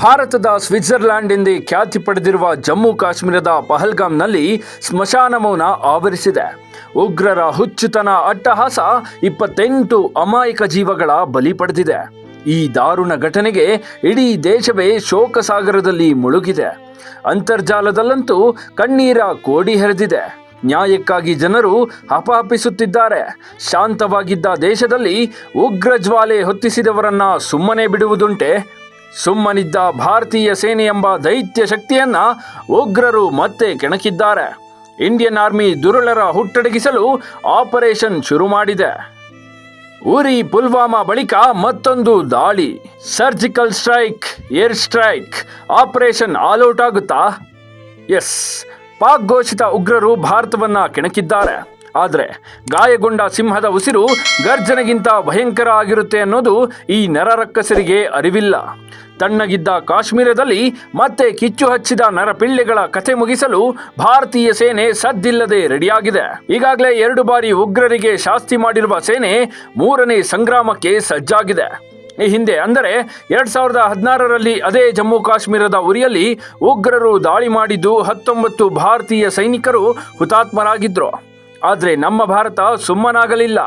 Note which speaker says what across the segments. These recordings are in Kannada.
Speaker 1: ಭಾರತದ ಸ್ವಿಟ್ಜರ್ಲ್ಯಾಂಡ್ ಎಂದೇ ಖ್ಯಾತಿ ಪಡೆದಿರುವ ಜಮ್ಮು ಕಾಶ್ಮೀರದ ಪಹಲ್ಗಾಮ್ನಲ್ಲಿ ಸ್ಮಶಾನ ಮೌನ ಆವರಿಸಿದೆ. ಉಗ್ರರ ಹುಚ್ಚುತನ ಅಟ್ಟಹಾಸ 28 ಅಮಾಯಕ ಜೀವಗಳ ಬಲಿ ಪಡೆದಿದೆ. ಈ ದಾರುಣ ಘಟನೆಗೆ ಇಡೀ ದೇಶವೇ ಶೋಕಸಾಗರದಲ್ಲಿ ಮುಳುಗಿದೆ. ಅಂತರ್ಜಾಲದಲ್ಲಂತೂ ಕಣ್ಣೀರ ಕೋಡಿ ಹರಿದಿದೆ. ನ್ಯಾಯಕ್ಕಾಗಿ ಜನರು ಹಪಹಪಿಸುತ್ತಿದ್ದಾರೆ. ಶಾಂತವಾಗಿದ್ದ ದೇಶದಲ್ಲಿ ಉಗ್ರ ಜ್ವಾಲೆ ಹೊತ್ತಿಸಿದವರನ್ನ ಸುಮ್ಮನೆ ಬಿಡುವುದುಂಟೆ? ಸುಮ್ಮನಿದ್ದ ಭಾರತೀಯ ಸೇನೆ ಎಂಬ ದೈತ್ಯ ಶಕ್ತಿಯನ್ನ ಉಗ್ರರು ಮತ್ತೆ ಕೆಣಕಿದ್ದಾರೆ. ಇಂಡಿಯನ್ ಆರ್ಮಿ ದುರುಳರ ಹುಟ್ಟಡಗಿಸಲು ಆಪರೇಷನ್ ಶುರು ಮಾಡಿದೆ. ಉರಿ ಪುಲ್ವಾಮಾ ಬಳಿಕ ಮತ್ತೊಂದು ದಾಳಿ. Surgical strike, air strike, operation all out ಆಗುತ್ತಾ? ಎಸ್, ಪಾಕ್ ಘೋಷಿತ ಉಗ್ರರು ಭಾರತವನ್ನ ಕೆಣಕಿದ್ದಾರೆ. ಆದರೆ ಗಾಯಗೊಂಡ ಸಿಂಹದ ಉಸಿರು ಗರ್ಜನೆಗಿಂತ ಭಯಂಕರ ಆಗಿರುತ್ತೆ ಅನ್ನೋದು ಈ ನರರಕ್ಕಸರಿಗೆ ಅರಿವಿಲ್ಲ. ತಣ್ಣಗಿದ್ದ ಕಾಶ್ಮೀರದಲ್ಲಿ ಮತ್ತೆ ಕಿಚ್ಚು ಹಚ್ಚಿದ ನರಪಿಳ್ಳೆಗಳ ಕಥೆ ಮುಗಿಸಲು ಭಾರತೀಯ ಸೇನೆ ಸದ್ದಿಲ್ಲದೆ ರೆಡಿಯಾಗಿದೆ. ಈಗಾಗಲೇ 2 ಬಾರಿ ಉಗ್ರರಿಗೆ ಶಾಸ್ತಿ ಮಾಡಿರುವ ಸೇನೆ 3ನೇ ಸಂಗ್ರಾಮಕ್ಕೆ ಸಜ್ಜಾಗಿದೆ. ಈ ಹಿಂದೆ ಅಂದರೆ 2016ರಲ್ಲಿ ಅದೇ ಜಮ್ಮು ಕಾಶ್ಮೀರದ ಉರಿಯಲ್ಲಿ ಉಗ್ರರು ದಾಳಿ ಮಾಡಿದ್ದು 19 ಭಾರತೀಯ ಸೈನಿಕರು ಹುತಾತ್ಮರಾಗಿದ್ರು. ಆದರೆ ನಮ್ಮ ಭಾರತ ಸುಮ್ಮನಾಗಲಿಲ್ಲ.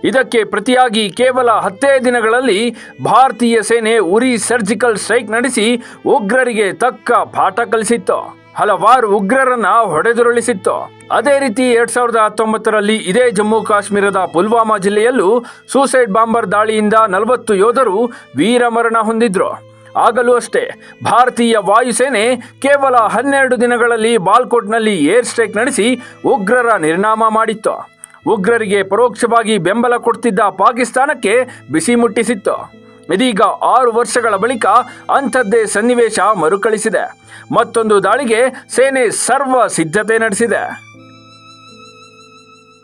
Speaker 1: ಇದಕ್ಕೆ ಪ್ರತಿಯಾಗಿ ಕೇವಲ 10 ದಿನಗಳಲ್ಲಿ ಭಾರತೀಯ ಸೇನೆ ಉರಿ ಸರ್ಜಿಕಲ್ ಸ್ಟ್ರೈಕ್ ನಡೆಸಿ ಉಗ್ರರಿಗೆ ತಕ್ಕ ಪಾಠ ಕಲಿಸಿತ್ತು. ಹಲವಾರು ಉಗ್ರರನ್ನ ಹೊಡೆದುರುಳಿಸಿತ್ತು. ಅದೇ ರೀತಿ 2019ರಲ್ಲಿ ಇದೇ ಜಮ್ಮು ಕಾಶ್ಮೀರದ ಪುಲ್ವಾಮಾ ಜಿಲ್ಲೆಯಲ್ಲೂ ಸೂಸೈಡ್ ಬಾಂಬರ್ ದಾಳಿಯಿಂದ 40 ಯೋಧರು ವೀರಮರಣ ಹೊಂದಿದ್ರು. ಆಗಲೂ ಅಷ್ಟೇ, ಭಾರತೀಯ ವಾಯುಸೇನೆ ಕೇವಲ 12 ದಿನಗಳಲ್ಲಿ ಬಾಲ್ಕೋಟ್ನಲ್ಲಿ ಏರ್ ಸ್ಟ್ರೈಕ್ ನಡೆಸಿ ಉಗ್ರರ ನಿರ್ನಾಮ ಮಾಡಿತ್ತು. ಉಗ್ರರಿಗೆ ಪರೋಕ್ಷವಾಗಿ ಬೆಂಬಲ ಕೊಡ್ತಿದ್ದ ಪಾಕಿಸ್ತಾನಕ್ಕೆ ಬಿಸಿ ಮುಟ್ಟಿಸಿತ್ತು. ಇದೀಗ 6 ವರ್ಷಗಳ ಬಳಿಕ ಅಂಥದ್ದೇ ಸನ್ನಿವೇಶ ಮರುಕಳಿಸಿದೆ. ಮತ್ತೊಂದು ದಾಳಿಗೆ ಸೇನೆ ಸರ್ವ ಸಿದ್ಧತೆ ನಡೆಸಿದೆ.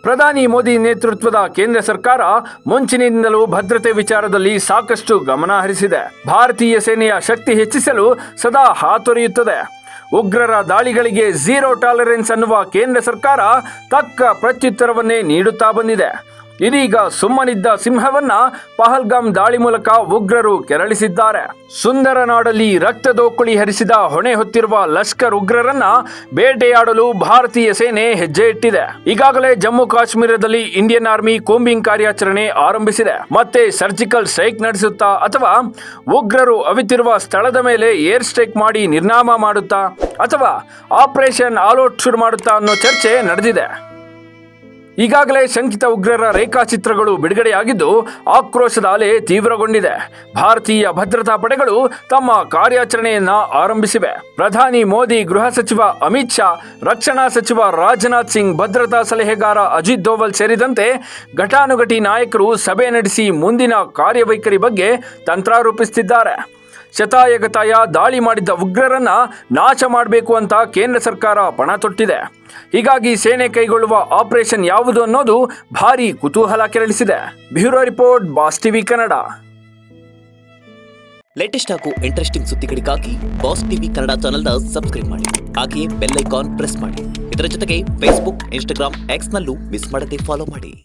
Speaker 1: ಪ್ರಧಾನಿ ಮೋದಿ ನೇತೃತ್ವದ ಕೇಂದ್ರ ಸರ್ಕಾರ ಮುಂಚಿನಿಂದಲೂ ಭದ್ರತೆ ವಿಚಾರದಲ್ಲಿ ಸಾಕಷ್ಟು ಗಮನ ಹರಿಸಿದೆ. ಭಾರತೀಯ ಸೇನೆಯ ಶಕ್ತಿ ಹೆಚ್ಚಿಸಲು ಸದಾ ಹಾತೊರೆಯುತ್ತದೆ. ಉಗ್ರರ ದಾಳಿಗಳಿಗೆ ಝೀರೋ ಟಾಲರೆನ್ಸ್ ಅನ್ನುವ ಕೇಂದ್ರ ಸರ್ಕಾರ ತಕ್ಕ ಪ್ರತ್ಯುತ್ತರವನ್ನೇ ನೀಡುತ್ತಾ ಬಂದಿದೆ. ಇದೀಗ ಸುಮ್ಮನಿದ್ದ ಸಿಂಹವನ್ನ ಪಹಲ್ಗಾಮ್ ದಾಳಿ ಮೂಲಕ ಉಗ್ರರು ಕೆರಳಿಸಿದ್ದಾರೆ. ಸುಂದರ ನಾಡಲ್ಲಿ ರಕ್ತದೋಕುಳಿ ಹರಿಸಿದ ಹೊಣೆ ಹೊತ್ತಿರುವ ಲಷ್ಕರ್ ಉಗ್ರರನ್ನ ಬೇಟೆಯಾಡಲು ಭಾರತೀಯ ಸೇನೆ ಹೆಜ್ಜೆ ಇಟ್ಟಿದೆ. ಈಗಾಗಲೇ ಜಮ್ಮು ಕಾಶ್ಮೀರದಲ್ಲಿ ಇಂಡಿಯನ್ ಆರ್ಮಿ ಕೂಂಬಿಂಗ್ ಕಾರ್ಯಾಚರಣೆ ಆರಂಭಿಸಿದೆ. ಮತ್ತೆ ಸರ್ಜಿಕಲ್ ಸ್ಟ್ರೈಕ್ ನಡೆಸುತ್ತಾ ಅಥವಾ ಉಗ್ರರು ಅವಿತಿರುವ ಸ್ಥಳದ ಮೇಲೆ ಏರ್ ಸ್ಟ್ರೈಕ್ ಮಾಡಿ ನಿರ್ನಾಮ ಮಾಡುತ್ತಾ ಅಥವಾ ಆಪರೇಷನ್ ಆಲ್ ಔಟ್ ಶುರು ಮಾಡುತ್ತಾ ಅನ್ನೋ ಚರ್ಚೆ ನಡೆದಿದೆ. ಈಗಾಗಲೇ ಶಂಕಿತ ಉಗ್ರರ ರೇಖಾಚಿತ್ರಗಳು ಬಿಡುಗಡೆಯಾಗಿದ್ದು ಆಕ್ರೋಶದ ಅಲೆ ತೀವ್ರಗೊಂಡಿದೆ. ಭಾರತೀಯ ಭದ್ರತಾ ಪಡೆಗಳು ತಮ್ಮ ಕಾರ್ಯಾಚರಣೆಯನ್ನ ಆರಂಭಿಸಿವೆ. ಪ್ರಧಾನಿ ಮೋದಿ, ಗೃಹ ಸಚಿವ ಅಮಿತ್ ಶಾ, ರಕ್ಷಣಾ ಸಚಿವ ರಾಜನಾಥ್ ಸಿಂಗ್, ಭದ್ರತಾ ಸಲಹೆಗಾರ ಅಜಿತ್ ದೋವಲ್ ಸೇರಿದಂತೆ ಘಟಾನುಘಟಿ ನಾಯಕರು ಸಭೆ ನಡೆಸಿ ಮುಂದಿನ ಕಾರ್ಯವೈಖರಿ ಬಗ್ಗೆ ತಂತ್ರ ರೂಪಿಸುತ್ತಿದ್ದಾರೆ. ಶತಾಯಗತಾಯ ದಾಳಿ ಮಾಡಿದ್ದ ಉಗ್ರರನ್ನ ನಾಶ ಮಾಡಬೇಕು ಅಂತ ಕೇಂದ್ರ ಸರ್ಕಾರ ಪಣ ತೊಟ್ಟಿದೆ. ಹೀಗಾಗಿ ಸೇನೆ ಕೈಗೊಳ್ಳುವ ಆಪರೇಷನ್ ಯಾವುದು ಅನ್ನೋದು ಭಾರಿ ಕುತೂಹಲ ಕೆರಳಿಸಿದೆ. Bureau report, Boss TV Kannada.
Speaker 2: Latest ಹಾಗೂ ಇಂಟ್ರೆಸ್ಟಿಂಗ್ ಸುದ್ದಿಗಳಿಗಾಗಿ ಬಾಸ್ ಟಿವಿ ಕನ್ನಡ ಚಾನೆಲ್ನ ಸಬ್ಸ್ಕ್ರೈಬ್ ಮಾಡಿ. ಹಾಗೆಯೇ ಬೆಲ್ ಐಕಾನ್ ಪ್ರೆಸ್ ಮಾಡಿ. ಇದರ ಜೊತೆಗೆ ಫೇಸ್ಬುಕ್, ಇನ್ಸ್ಟಾಗ್ರಾಮ್, ಎಕ್ಸ್ನಲ್ಲೂ ಮಿಸ್ ಮಾಡದೆ ಫಾಲೋ ಮಾಡಿ.